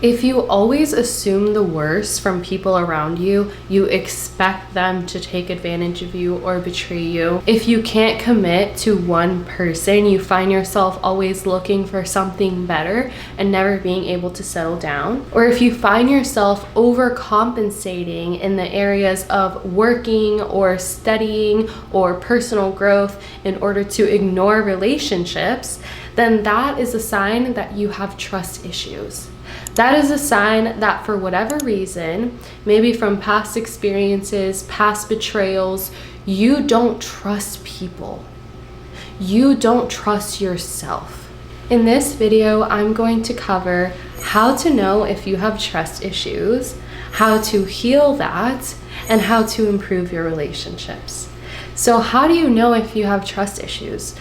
If you always assume the worst from people around you, you expect them to take advantage of you or betray you. If you can't commit to one person, you find yourself always looking for something better and never being able to settle down. Or if you find yourself overcompensating in the areas of working or studying or personal growth in order to ignore relationships, then that is a sign that you have trust issues. That is a sign that for whatever reason, maybe from past experiences, past betrayals, you don't trust people. You don't trust yourself. In this video, I'm going to cover how to know if you have trust issues, how to heal that, and how to improve your relationships. So how do you know if you have trust issues?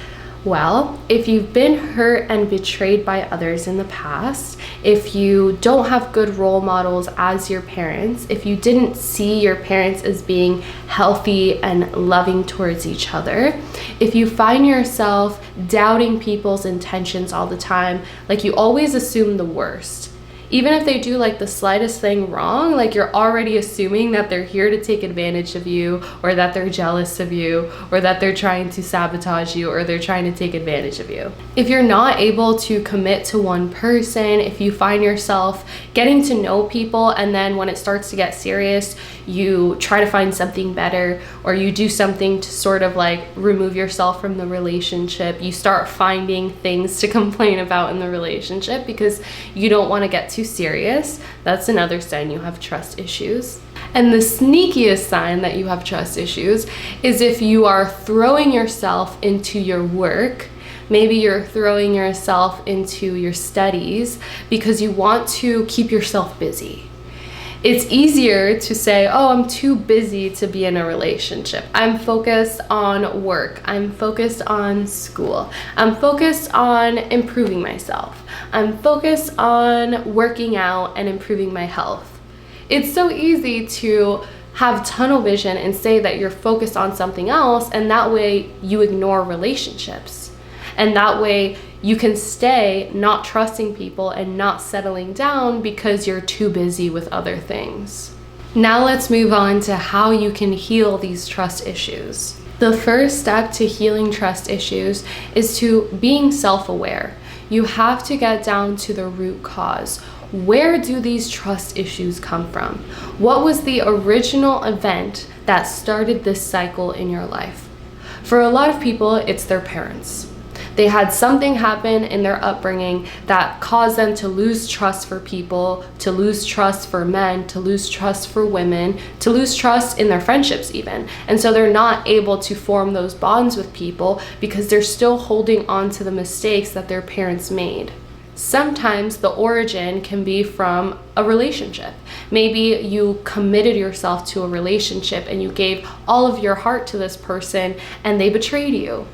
Well, if you've been hurt and betrayed by others in the past, if you don't have good role models as your parents, if you didn't see your parents as being healthy and loving towards each other, if you find yourself doubting people's intentions all the time, like you always assume the worst. Even if they do like the slightest thing wrong, like you're already assuming that they're here to take advantage of you, or that they're jealous of you, or that they're trying to sabotage you, or they're trying to take advantage of you. If you're not able to commit to one person, if you find yourself getting to know people and then when it starts to get serious, you try to find something better, or you do something to sort of like remove yourself from the relationship, you start finding things to complain about in the relationship because you don't want to get too serious, that's another sign you have trust issues. And the sneakiest sign that you have trust issues is if you are throwing yourself into your work. Maybe you're throwing yourself into your studies because you want to keep yourself busy. It's easier to say, oh, I'm too busy to be in a relationship. I'm focused on work. I'm focused on school. I'm focused on improving myself. I'm focused on working out and improving my health. It's so easy to have tunnel vision and say that you're focused on something else, and that way you ignore relationships. And that way you can stay not trusting people and not settling down because you're too busy with other things. Now let's move on to how you can heal these trust issues. The first step to healing trust issues is to being self-aware. You have to get down to the root cause. Where do these trust issues come from? What was the original event that started this cycle in your life? For a lot of people, it's their parents. They had something happen in their upbringing that caused them to lose trust for people, to lose trust for men, to lose trust for women, to lose trust in their friendships even. And so they're not able to form those bonds with people because they're still holding on to the mistakes that their parents made. Sometimes the origin can be from a relationship. Maybe you committed yourself to a relationship and you gave all of your heart to this person and they betrayed you.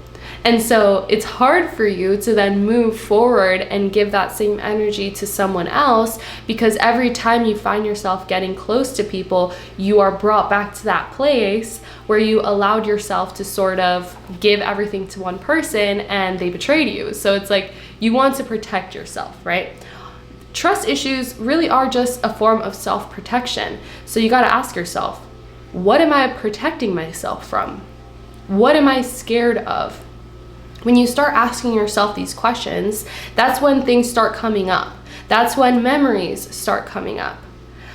And so it's hard for you to then move forward and give that same energy to someone else because every time you find yourself getting close to people, you are brought back to that place where you allowed yourself to sort of give everything to one person and they betrayed you. So it's like you want to protect yourself, right? Trust issues really are just a form of self-protection. So you got to ask yourself, what am I protecting myself from? What am I scared of? When you start asking yourself these questions, that's when things start coming up. That's when memories start coming up.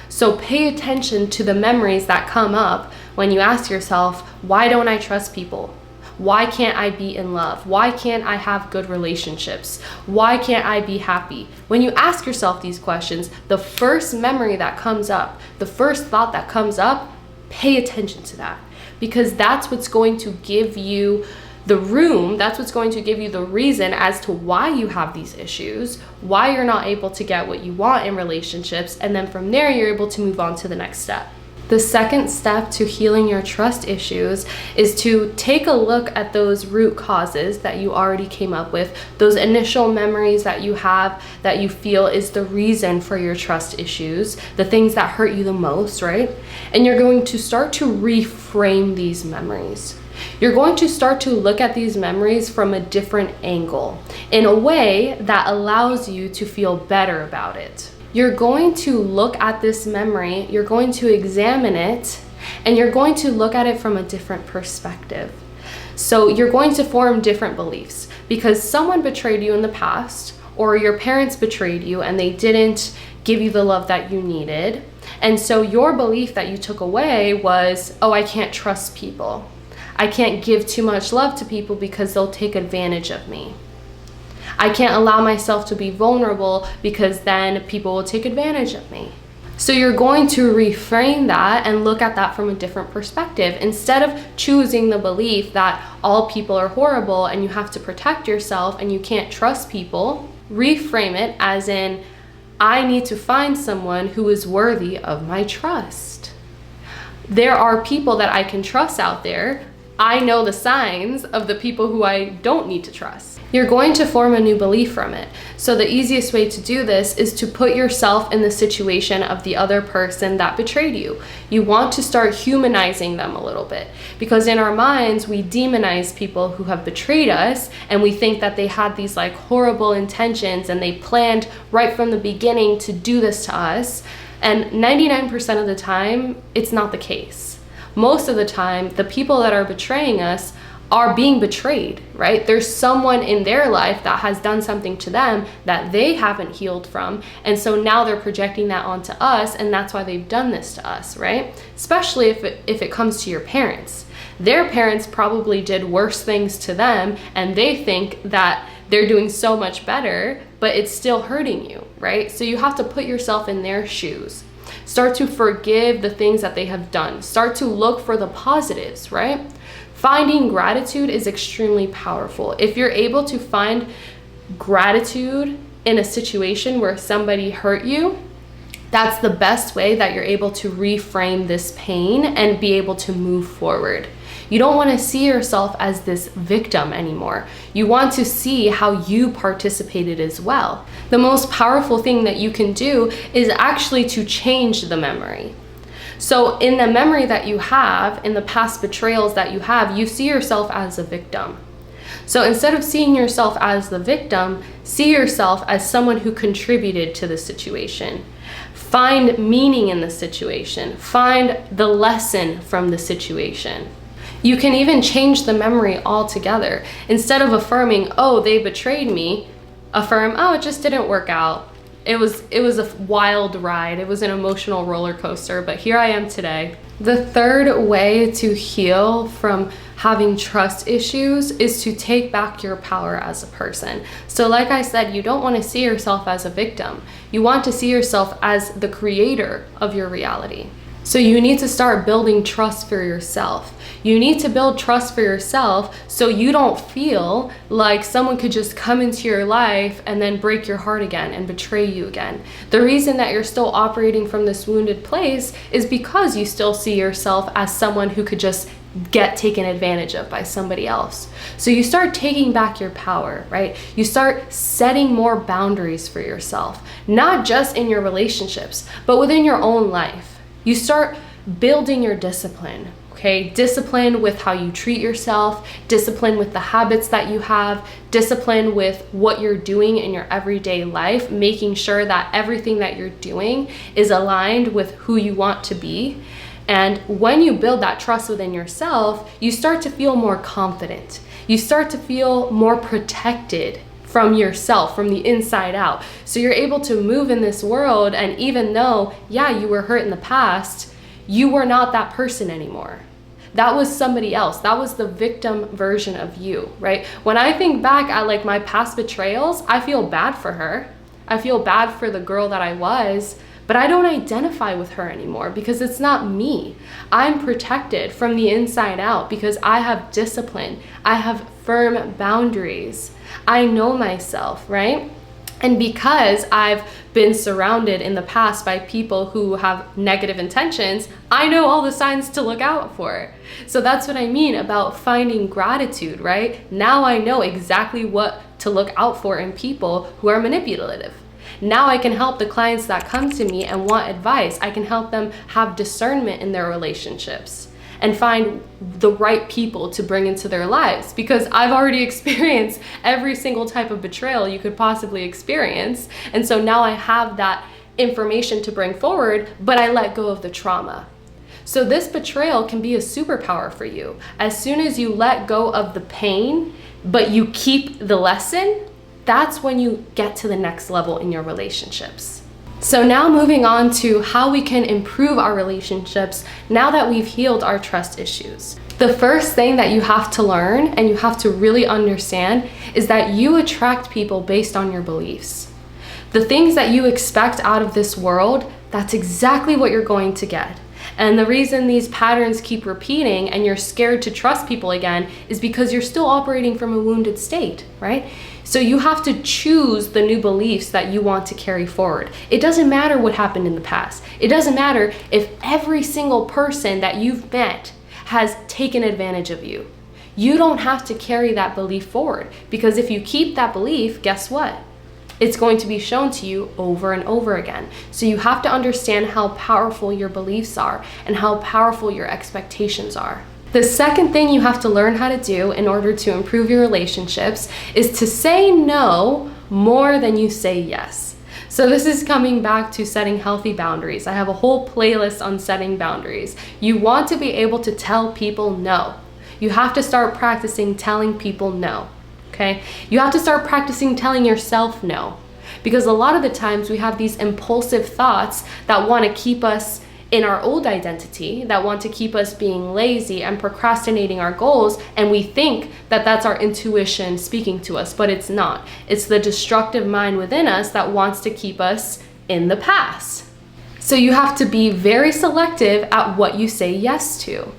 So pay attention to the memories that come up when you ask yourself, why don't I trust people? Why can't I be in love? Why can't I have good relationships? Why can't I be happy? When you ask yourself these questions, the first memory that comes up, the first thought that comes up, pay attention to that because that's what's going to give you the room, that's what's going to give you the reason as to why you have these issues, why you're not able to get what you want in relationships, and then from there you're able to move on to the next step. The second step to healing your trust issues is to take a look at those root causes that you already came up with, those initial memories that you have that you feel is the reason for your trust issues, the things that hurt you the most, right? And you're going to start to reframe these memories. You're going to start to look at these memories from a different angle in a way that allows you to feel better about it. you're going to look at this memory, you're going to examine it, and you're going to look at it from a different perspective. So you're going to form different beliefs because someone betrayed you in the past, or your parents betrayed you and they didn't give you the love that you needed. And so your belief that you took away was, oh, I can't trust people. I can't give too much love to people because they'll take advantage of me. I can't allow myself to be vulnerable because then people will take advantage of me. So you're going to reframe that and look at that from a different perspective. Instead of choosing the belief that all people are horrible and you have to protect yourself and you can't trust people, reframe it as in, I need to find someone who is worthy of my trust. There are people that I can trust out there. I know the signs of the people who I don't need to trust. You're going to form a new belief from it. So the easiest way to do this is to put yourself in the situation of the other person that betrayed you. You want to start humanizing them a little bit, because in our minds, we demonize people who have betrayed us and we think that they had these like horrible intentions and they planned right from the beginning to do this to us. And 99% of the time, it's not the case. Most of the time, the people that are betraying us are being betrayed, right? There's someone in their life that has done something to them that they haven't healed from. And so now they're projecting that onto us, and that's why they've done this to us, right? Especially if it comes to your parents. Their parents probably did worse things to them, and they think that they're doing so much better, but it's still hurting you, right? So you have to put yourself in their shoes. Start to forgive the things that they have done. Start to look for the positives, right? Finding gratitude is extremely powerful. If you're able to find gratitude in a situation where somebody hurt you, that's the best way that you're able to reframe this pain and be able to move forward. You don't want to see yourself as this victim anymore. You want to see how you participated as well. The most powerful thing that you can do is actually to change the memory. So in the memory that you have, in the past betrayals that you have, you see yourself as a victim. So instead of seeing yourself as the victim, see yourself as someone who contributed to the situation. Find meaning in the situation. Find the lesson from the situation. You can even change the memory altogether. Instead of affirming, oh, they betrayed me, affirm, oh, it just didn't work out. It was a wild ride. It was an emotional roller coaster, but here I am today. The third way to heal from having trust issues is to take back your power as a person. So like I said, you don't want to see yourself as a victim. You want to see yourself as the creator of your reality. So you need to start building trust for yourself. You need to build trust for yourself so you don't feel like someone could just come into your life and then break your heart again and betray you again. The reason that you're still operating from this wounded place is because you still see yourself as someone who could just get taken advantage of by somebody else. So you start taking back your power, right? You start setting more boundaries for yourself, not just in your relationships, but within your own life. You start building your discipline, okay? Discipline with how you treat yourself, discipline with the habits that you have, discipline with what you're doing in your everyday life, making sure that everything that you're doing is aligned with who you want to be. And when you build that trust within yourself, you start to feel more confident. You start to feel more protected from yourself, from the inside out. So you're able to move in this world, and even though, yeah, you were hurt in the past, you were not that person anymore. That was somebody else. That was the victim version of you, right? When I think back at like my past betrayals, I feel bad for her. I feel bad for the girl that I was, but I don't identify with her anymore because it's not me. I'm protected from the inside out because I have discipline. I have firm boundaries. I know myself, right? And because I've been surrounded in the past by people who have negative intentions, I know all the signs to look out for. So that's what I mean about finding gratitude, right? Now I know exactly what to look out for in people who are manipulative. Now I can help the clients that come to me and want advice. I can help them have discernment in their relationships and find the right people to bring into their lives, because I've already experienced every single type of betrayal you could possibly experience. And so now I have that information to bring forward, but I let go of the trauma. So this betrayal can be a superpower for you. As soon as you let go of the pain, but you keep the lesson, that's when you get to the next level in your relationships. So now moving on to how we can improve our relationships now that we've healed our trust issues. The first thing that you have to learn and you have to really understand is that you attract people based on your beliefs. The things that you expect out of this world, that's exactly what you're going to get. And the reason these patterns keep repeating and you're scared to trust people again is because you're still operating from a wounded state, right? So you have to choose the new beliefs that you want to carry forward. It doesn't matter what happened in the past. It doesn't matter if every single person that you've met has taken advantage of you. You don't have to carry that belief forward, because if you keep that belief, guess what? It's going to be shown to you over and over again. So you have to understand how powerful your beliefs are and how powerful your expectations are. The second thing you have to learn how to do in order to improve your relationships is to say no more than you say yes. So this is coming back to setting healthy boundaries. I have a whole playlist on setting boundaries. You want to be able to tell people no. You have to start practicing telling people no. Okay? You have to start practicing telling yourself no, because a lot of the times we have these impulsive thoughts that want to keep us in our old identity, that want to keep us being lazy and procrastinating our goals, and we think that that's our intuition speaking to us, but it's not. It's the destructive mind within us that wants to keep us in the past. So you have to be very selective at what you say yes to.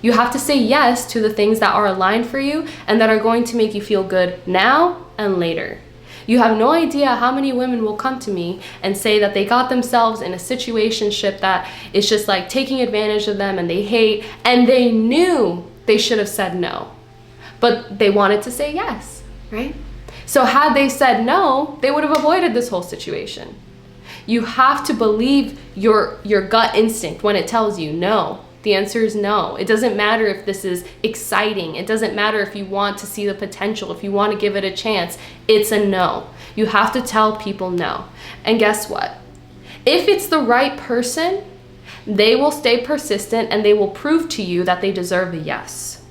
You have to say yes to the things that are aligned for you and that are going to make you feel good now and later. You have no idea how many women will come to me and say that they got themselves in a situationship that is just like taking advantage of them and they hate, and they knew they should have said no, but they wanted to say yes, right? So had they said no, they would have avoided this whole situation. You have to believe your gut instinct when it tells you no. The answer is no. It doesn't matter if this is exciting. It doesn't matter if you want to see the potential, if you want to give it a chance. It's a no. You have to tell people no. And guess what? If it's the right person, they will stay persistent and they will prove to you that they deserve a yes.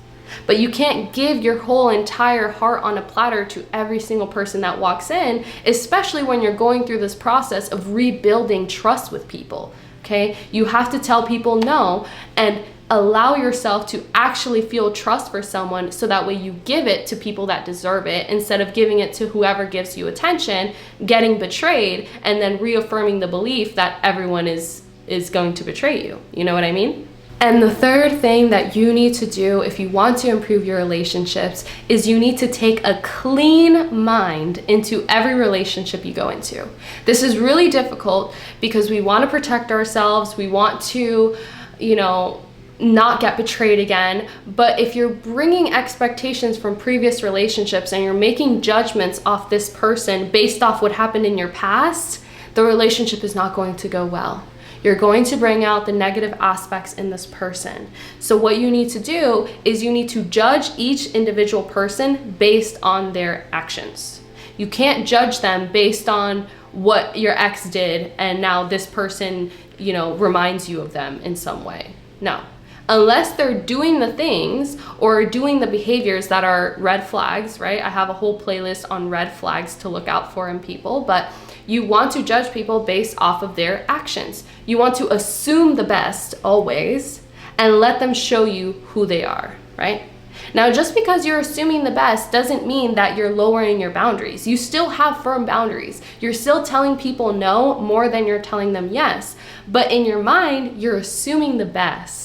But you can't give your whole entire heart on a platter to every single person that walks in, especially when you're going through this process of rebuilding trust with people. Okay, you have to tell people no and allow yourself to actually feel trust for someone, so that way you give it to people that deserve it instead of giving it to whoever gives you attention, getting betrayed, and then reaffirming the belief that everyone is going to betray you. You know what I mean? And the third thing that you need to do if you want to improve your relationships is you need to take a clean mind into every relationship you go into. This is really difficult because we want to protect ourselves. We want to, not get betrayed again. But if you're bringing expectations from previous relationships and you're making judgments off this person based off what happened in your past, the relationship is not going to go well. You're going to bring out the negative aspects in this person. So what you need to do is you need to judge each individual person based on their actions. You can't judge them based on what your ex did and now this person, reminds you of them in some way. No. Unless they're doing the things or doing the behaviors that are red flags, right? I have a whole playlist on red flags to look out for in people, but you want to judge people based off of their actions. You want to assume the best always and let them show you who they are, right? Now, just because you're assuming the best doesn't mean that you're lowering your boundaries. You still have firm boundaries. You're still telling people no more than you're telling them yes. But in your mind, you're assuming the best.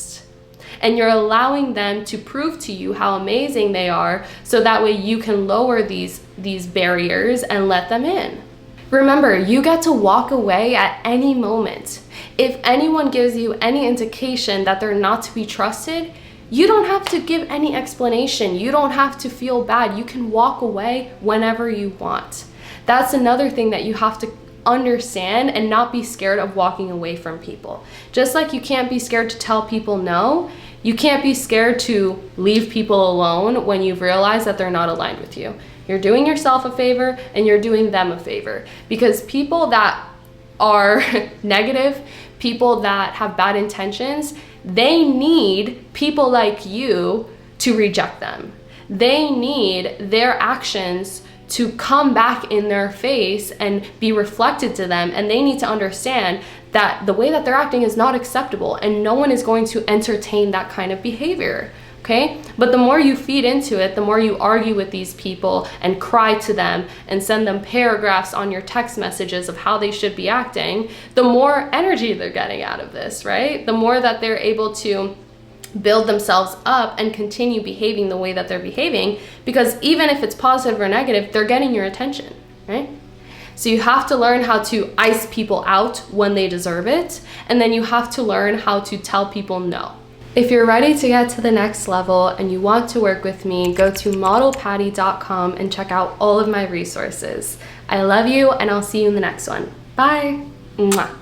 And you're allowing them to prove to you how amazing they are, so that way you can lower these barriers and let them in. Remember, you get to walk away at any moment. If anyone gives you any indication that they're not to be trusted, you don't have to give any explanation. You don't have to feel bad. You can walk away whenever you want. That's another thing that you have to understand and not be scared of walking away from people. Just like you can't be scared to tell people no, you can't be scared to leave people alone when you've realized that they're not aligned with you. You're doing yourself a favor and you're doing them a favor, because people that are negative, people that have bad intentions, they need people like you to reject them. They need their actions to come back in their face and be reflected to them, and they need to understand that the way that they're acting is not acceptable, and no one is going to entertain that kind of behavior. Okay? But the more you feed into it, the more you argue with these people and cry to them and send them paragraphs on your text messages of how they should be acting, the more energy they're getting out of this, right? The more that they're able to build themselves up and continue behaving the way that they're behaving, because even if it's positive or negative, they're getting your attention, right? So you have to learn how to ice people out when they deserve it, and then you have to learn how to tell people no. If you're ready to get to the next level and you want to work with me, go to modelpatty.com and check out all of my resources. I love you, and I'll see you in the next one. Bye. Mwah.